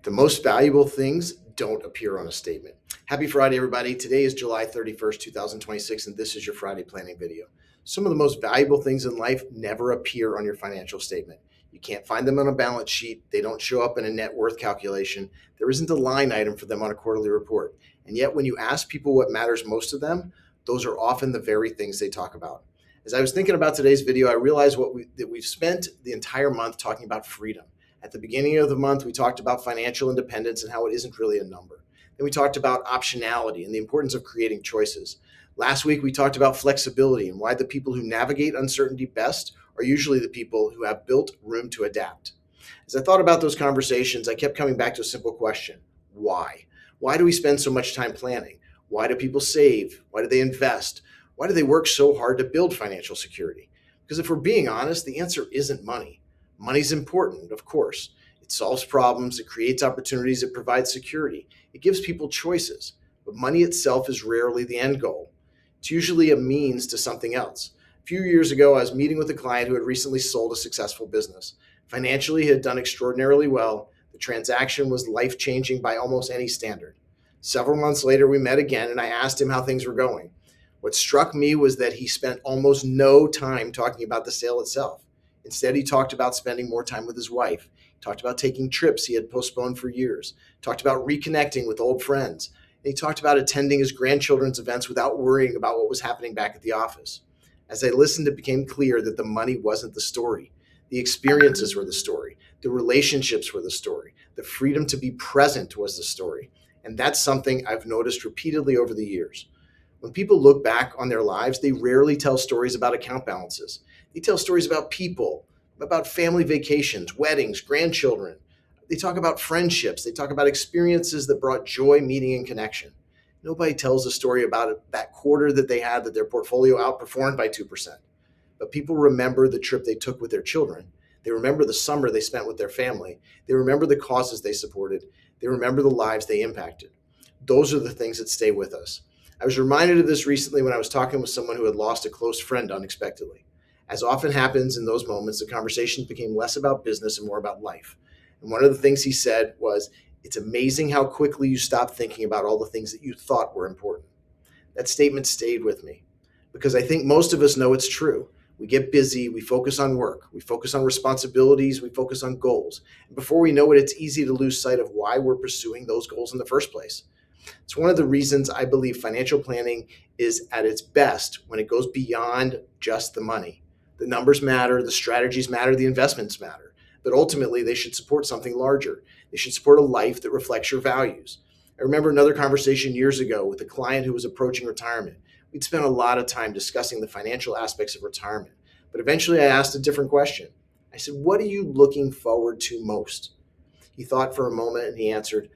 The most valuable things don't appear on a statement. Happy Friday, everybody. Today is July 31st, 2026, and this is your Friday planning video. Some of the most valuable things in life never appear on your financial statement. You can't find them on a balance sheet. They don't show up in a net worth calculation. There isn't a line item for them on a quarterly report. And yet, when you ask people what matters most to them, those are often the very things they talk about. As I was thinking about today's video, I realized that we've spent the entire month talking about freedom. At the beginning of the month, we talked about financial independence and how it isn't really a number. Then we talked about optionality and the importance of creating choices. Last week, we talked about flexibility and why the people who navigate uncertainty best are usually the people who have built room to adapt. As I thought about those conversations, I kept coming back to a simple question: why? Why do we spend so much time planning? Why do people save? Why do they invest? Why do they work so hard to build financial security? Because if we're being honest, the answer isn't money. Money's important, of course. It solves problems, it creates opportunities, it provides security. It gives people choices. But money itself is rarely the end goal. It's usually a means to something else. A few years ago, I was meeting with a client who had recently sold a successful business. Financially, he had done extraordinarily well. The transaction was life-changing by almost any standard. Several months later, we met again, and I asked him how things were going. What struck me was that he spent almost no time talking about the sale itself. Instead, he talked about spending more time with his wife. He talked about taking trips he had postponed for years. He talked about reconnecting with old friends. And he talked about attending his grandchildren's events without worrying about what was happening back at the office. As I listened, it became clear that the money wasn't the story. The experiences were the story. The relationships were the story. The freedom to be present was the story. And that's something I've noticed repeatedly over the years. When people look back on their lives, they rarely tell stories about account balances. They tell stories about people, about family vacations, weddings, grandchildren. They talk about friendships. They talk about experiences that brought joy, meaning, and connection. Nobody tells a story about that quarter that they had that their portfolio outperformed by 2%. But people remember the trip they took with their children. They remember the summer they spent with their family. They remember the causes they supported. They remember the lives they impacted. Those are the things that stay with us. I was reminded of this recently when I was talking with someone who had lost a close friend unexpectedly. As often happens in those moments, the conversation became less about business and more about life. And one of the things he said was, "It's amazing how quickly you stop thinking about all the things that you thought were important." That statement stayed with me because I think most of us know it's true. We get busy, we focus on work, we focus on responsibilities, we focus on goals. And before we know it, it's easy to lose sight of why we're pursuing those goals in the first place. It's one of the reasons I believe financial planning is at its best when it goes beyond just the money. The numbers matter, the strategies matter, the investments matter, but ultimately they should support something larger. They should support a life that reflects your values. I remember another conversation years ago with a client who was approaching retirement. We'd spent a lot of time discussing the financial aspects of retirement, but eventually I asked a different question. I said, "What are you looking forward to most?" He thought for a moment and he answered,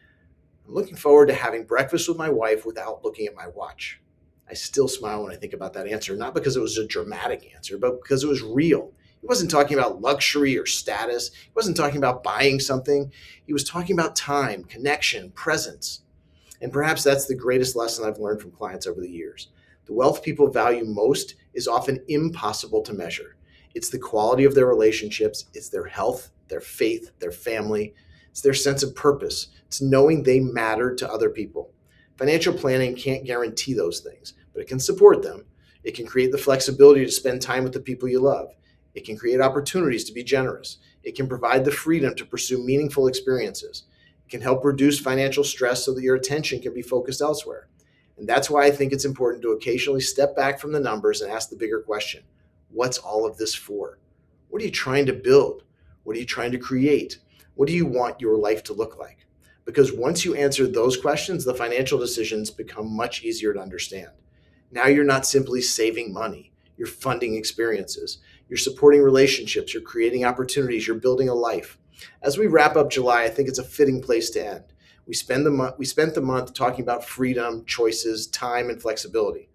"I'm looking forward to having breakfast with my wife without looking at my watch." I still smile when I think about that answer, not because it was a dramatic answer, but because it was real. He wasn't talking about luxury or status. He wasn't talking about buying something. He was talking about time, connection, presence. And perhaps that's the greatest lesson I've learned from clients over the years. The wealth people value most is often impossible to measure. It's the quality of their relationships, it's their health, their faith, their family, it's their sense of purpose. It's knowing they matter to other people. Financial planning can't guarantee those things, but it can support them. It can create the flexibility to spend time with the people you love. It can create opportunities to be generous. It can provide the freedom to pursue meaningful experiences. It can help reduce financial stress so that your attention can be focused elsewhere. And that's why I think it's important to occasionally step back from the numbers and ask the bigger question: what's all of this for? What are you trying to build? What are you trying to create? What do you want your life to look like? Because once you answer those questions, the financial decisions become much easier to understand. Now you're not simply saving money, you're funding experiences, you're supporting relationships, you're creating opportunities, you're building a life. As we wrap up July, I think it's a fitting place to end. We spent the month talking about freedom, choices, time, and flexibility.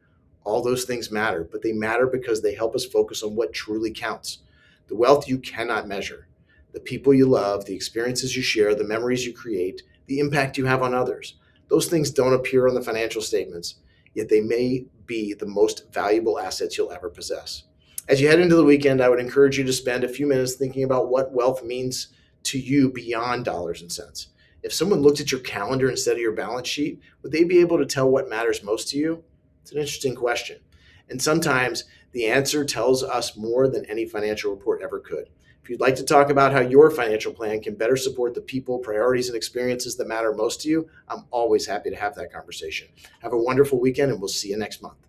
All those things matter, but they matter because they help us focus on what truly counts. The wealth you cannot measure, the people you love, the experiences you share, the memories you create, the impact you have on others. Those things don't appear on the financial statements, yet they may be the most valuable assets you'll ever possess. As you head into the weekend, I would encourage you to spend a few minutes thinking about what wealth means to you beyond dollars and cents. If someone looked at your calendar instead of your balance sheet, would they be able to tell what matters most to you? It's an interesting question. And sometimes the answer tells us more than any financial report ever could. If you'd like to talk about how your financial plan can better support the people, priorities, and experiences that matter most to you, I'm always happy to have that conversation. Have a wonderful weekend, and we'll see you next month.